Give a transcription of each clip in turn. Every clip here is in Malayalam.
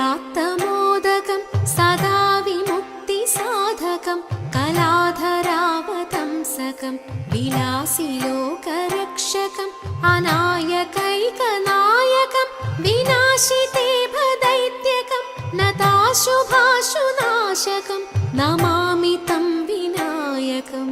മുദാകരാത്തമോദകം സദാ വിമുക്തിസാധകം കലാധരാവതംസകം വിലാസിലോകരക്ഷകം അനായകൈകനായകം വിനാശിതേ ഭദൈത്യകം നതാശുഭാശുനാശകം നമാമി തം വിനായകം.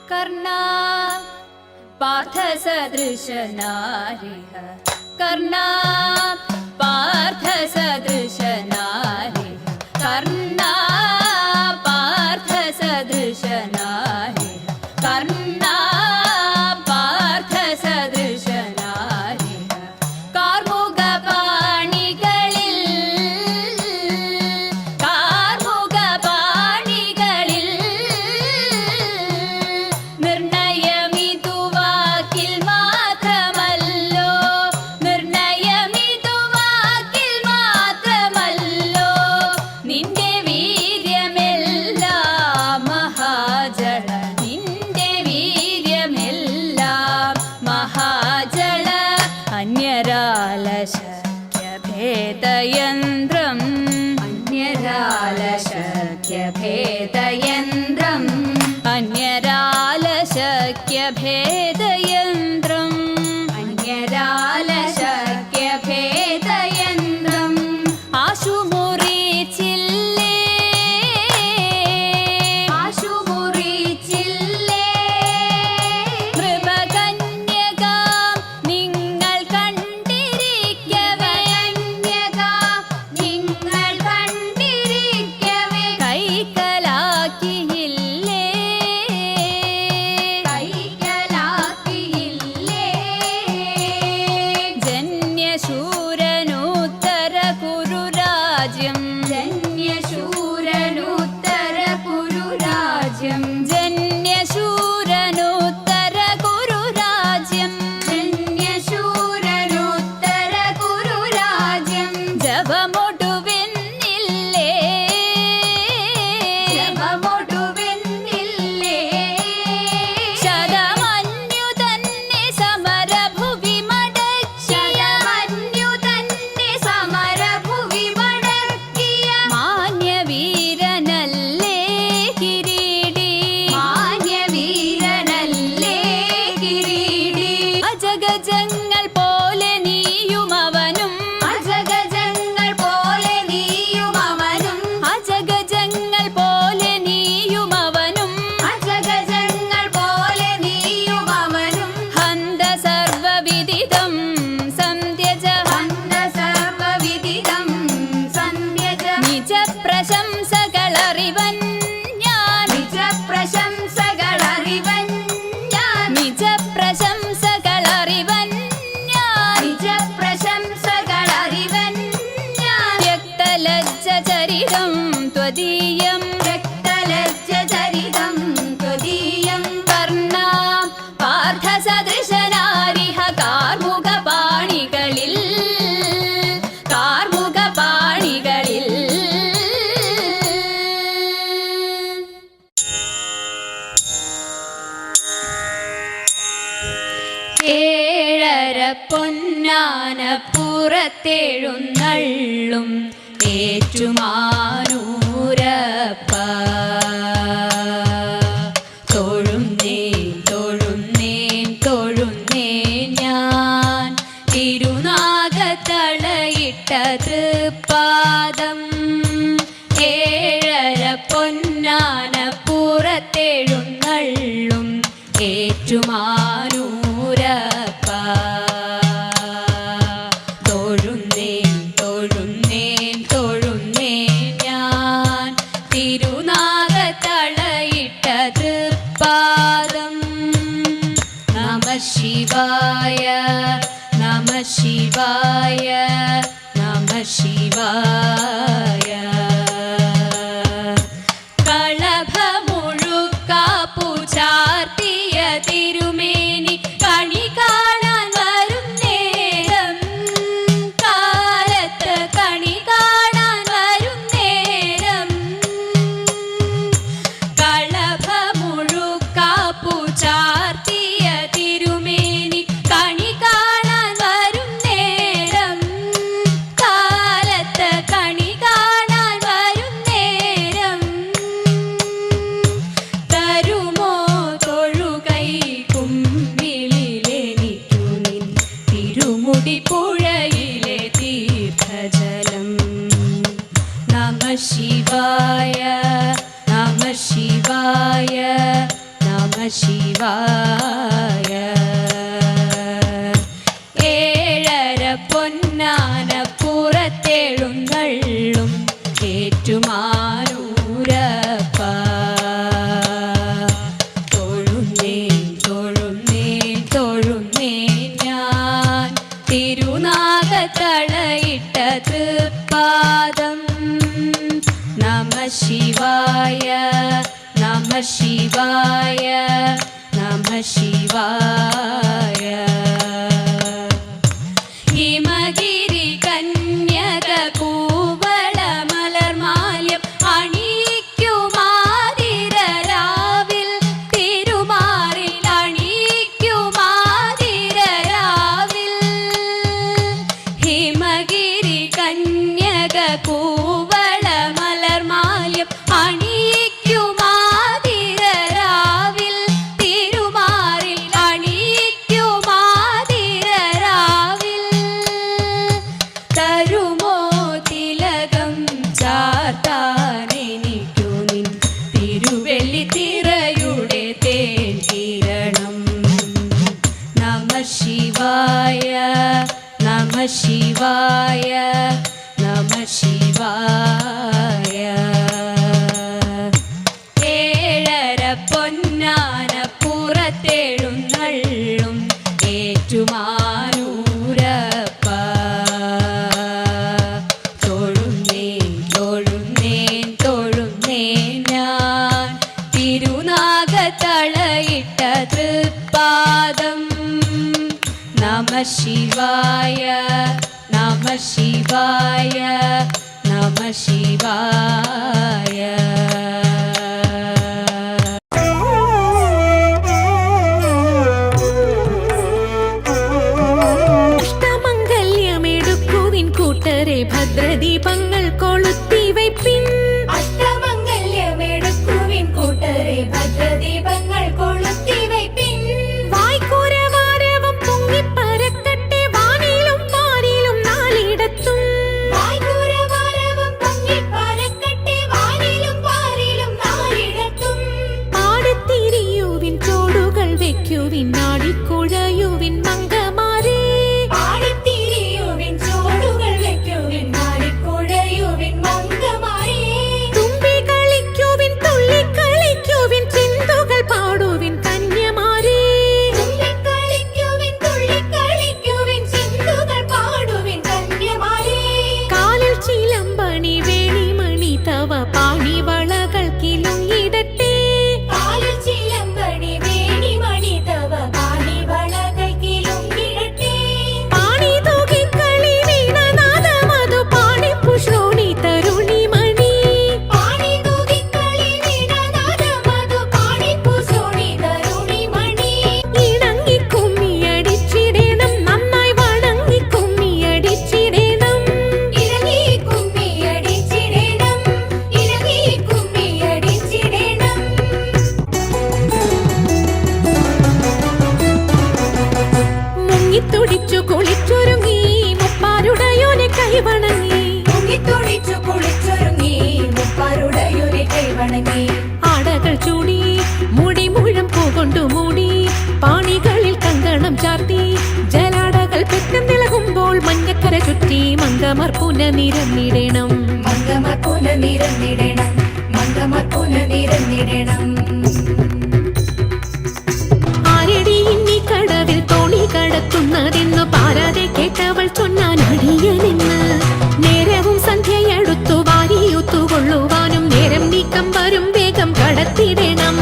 कर्णा पार्थसदृशनारिः कर्णा पार्थसदृशनारिः कर्णा पार्थसदृशनारिः कर्णा पार्थसदृशनारिः कार्मुकपाणिകളിൽ നിർണയമിതുവാക്കിൽ മാത്രമല്ലോ നിന്റെ വീര്യമെല്ലാം മഹാജള നിന്റെ വീര്യമെല്ലാം മഹാജള അന്യരാലശക്യഭേദയന്ത്രം അന്യരാലശക്യഭേദയന്ത്രം അന്യരാലശക്യഭേദയന്ത്രം അന്യരാലശക്യഭേദയന്ത്രം ആശുമുറിച്ചില്ലേ നൃപകന്യകാം നിങ്ങൾ കണ്ടിരിക്കവേ കൈക്കലാക്കിയില്ലേ ജന്യശൂരനുത്തര കുരുരാജ്യം ജന്യശൂരനുത്തര കുരുരാജ്യം ജന്യശൂരനുത്തര കുരുരാജ്യം ജന്യശൂരനുത്തര കുരുരാജ്യം ജപമൊടുവെന്നില്ലേ ശതമന്യു തന്നെ സമരഭുവി മടക്കിയ മാന്യവീരനല്ലേ കിരീടി അജഗജങ്ങൾ പോ സർവവിദിതം സന്ധ്യജ സർവവിദിതം സന്ധ്യജ നിജ പ്രശംസകളറിവൻ ഞാൻ നിജ പ്രശംസകളറിവൻ ഞാൻ നിജ പ്രശംസകളറിവൻ ഞാൻ നിജ പ്രശംസകളറിവൻ ഞാൻ വ്യക്തലജ്ജ ചരിതം ത്വദീയം രക്തലജ്ജചരിതം ത്വദീയം വർണ്ണാം പാർത്ഥസദൃശനാരിഹ കാർമുകപാണികളിൽ കാർമുകപാണികളിൽ ഏഴര പൊന്നാനപ്പുറത്തെഴുന്നള്ളും ഏറ്റുമാനൂരപ്പ തൊഴുന്നേൻ തൊഴുന്നേൻ തൊഴുന്നേൻ ഞാൻ തിരുനാഗത്തളയിട്ട തൃപ്പാദം ഏഴര പൊന്നാനപ്പുറത്തെഴുന്നള്ളും ഏറ്റുമാനൂരപ്പ തൊഴുന്നേൻ തൊഴുന്നേൻ തൊഴുന്നേൻ ഞാൻ തിരുനാഗത്തളയിട്ട തൃപ്പാദം നമ ശിവായ നമ ശിവായ നമ ശിവായ കളഭമുഴുക്കാപ്പു ചാർത്തിയ തിരുമേനി കണി കാണാൻ വരും നേരം കാലത്ത് കണി കാണാൻ വരും നേരം കളഭമുഴുക്കാപ്പു ചാർത്തിയ തിരുമേനി കണി കാണാൻ വരും നേരം കാലത്ത് കണി കാണാൻ വരും നേരം തരുമോ തൊഴുകൈ കുമ്പിളിലെനിക്കു നിൻ തിരുമുടി പുഴയിലെ തീർത്ഥജലം നമ ശിവായ നമ ശിവായ നമ ശിവായ ഏഴര പൊന്നാനപ്പുറത്തെഴുന്നള്ളും ഏറ്റുമാനൂരപ്പ തൊഴുന്നേൻ തൊഴുന്നേൻ തൊഴുന്നേൻ ഞാൻ തിരുനാഗത്തളയിട്ട തൃപ്പാദം നമ ശിവായ നമ ശിവായ നമ ശിവായ ഹിമഗിരി കന്യക കൂവള മലർമാല്യം അണിയിക്കുമാതിരരാവിൽ തിരുമാറിൽ അണിയിക്കുമാതിരരാവിൽ ഹിമഗിരി കന്യക കൂവള മലർമാല്യം അണിയിക്കുമാതിരരാവിൽ തിരുമാറിൽ അണിയിക്കുമാതിരരാവിൽ തരുമോ തിലകം ചാർത്താനെനിക്കു നിൻ തിരുവെള്ളി തിറയുടെ തേൻ കിരണം നമ ശിവായ നമ ശിവായ നമ ശിവായ ഏഴര പൊന്നാനപ്പുറത്തെഴുന്നള്ളും ഏറ്റുമാനൂരപ്പ തൊഴുന്നേൻ തൊഴുന്നേൻ തൊഴുന്നേൻ ഞാൻ തിരുനാഗത്തളയിട്ട തൃപ്പാദം നമ ശിവായ നമ ശിവായ നമ ശിവായ അഷ്ടമംഗല്യമെടുക്കുവിൻ കൂട്ടരെ ഭദ്രദീപങ്ങൾ കൊളുത്തി വയ്പ്പിൻ അഷ്ടമംഗല്യമെടുക്കുവിൻ കൂട്ടരെ ഭദ്രദീപങ്ങൾ കൊളുത്തി വയ്പ്പിൻ വായ്ക്കൂരവാരവം പൊങ്ങിപ്പരക്കട്ടെ വാനിലും പാരിലും നാലിടത്തും വായ്ക്കൂരവാരവം പൊങ്ങിപ്പരക്കട്ടെ വാനിലും പാരിലും നാലിടത്തും പാടത്തിരിയുവിൻ ചോടുകൾ വെക്കുവിൻ നാടിക്കുഴയുവിൻ മുങ്ങിത്തുടിച്ചു കുളിച്ചൊരുങ്ങി മുപ്പാരുടയോനെ കൈവണങ്ങി. മുങ്ങിത്തുടിച്ചു കുളിച്ചൊരുങ്ങി മുപ്പാരുടയോനെ കൈവണങ്ങി. ആടകൾ ചൂടി മുടി മുഴം പൂകൊണ്ടു മൂടി പാണികളിൽ കങ്കണം ചാർത്തി ജലാടകൾ പെട്ടെന്നിളകുമ്പോൾ മഞ്ഞക്കര ചുറ്റി മങ്കമാർ പുനനിരന്നിടണം. മങ്കമാർ പുനനിരന്നിടണം. മങ്കമാർ പുനനിരന്നിടണം. ആരടി ഇന്നി കടവിൽ തോണി കടത്തുന്നതെന്നു പാരാതെ കേട്ടവൾ ചൊന്നാൻ അടിയനെന്ന്. നേരവും സന്ധ്യയെടുത്തു വാരിയൊത്തുകൊള്ളുവാനും നേരം നീക്കം വരും വേഗം കടത്തിടണം.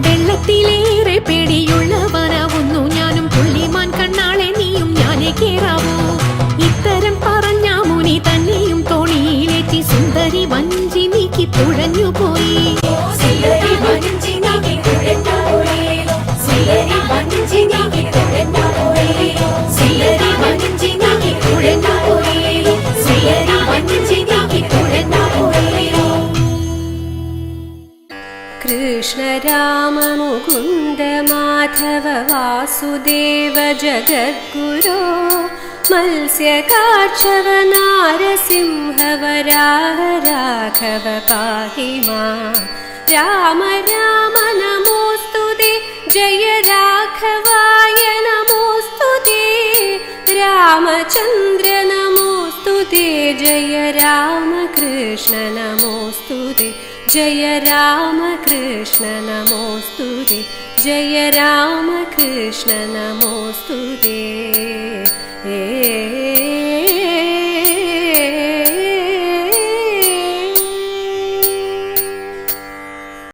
വെള്ളത്തിലേറെ പേടിയുള്ളവനാവുന്നു ഞാനും പുള്ളിമാൻ കണ്ണാളെ നീയും ഞാനേ കേറാവൂ. ഇത്തരം പറഞ്ഞ മുനി തന്നെയും തോണിയിലേറ്റി സുന്ദരി വഞ്ചി നീക്കി തുഴഞ്ഞുപോയി. സുന്ദരി വഞ്ചി നീക്കി തുഴഞ്ഞുപോയി. സുന്ദരി വഞ്ചി നീക്കി തുഴഞ്ഞുപോയി. സുന്ദരി വഞ്ചി നീക്കി തുഴഞ്ഞുപോയി. സുന്ദരി വഞ്ചി നീക്കി തുഴഞ്ഞുപോയി. കൃഷ്ണ രാമ മുകുന്ദ മാധവ വാസുദേവ ജഗദ്ഗുരോ മത്സ്യകാക്ഷവ നാരസിംഹ വരാഹ രാഘവ പാഹി മാം. രാമ രാമ നമോസ്തുതേ ജയ രാഘവായ നമോസ്തുതേ. രാമചന്ദ്ര നമോസ്തുതേ ജയ രാമകൃഷ്ണ നമോസ്തുതേ. ജയ രാമകൃഷ്ണ നമോസ്തുതേ. ജയ രാമകൃഷ്ണ നമോസ്തുതേ.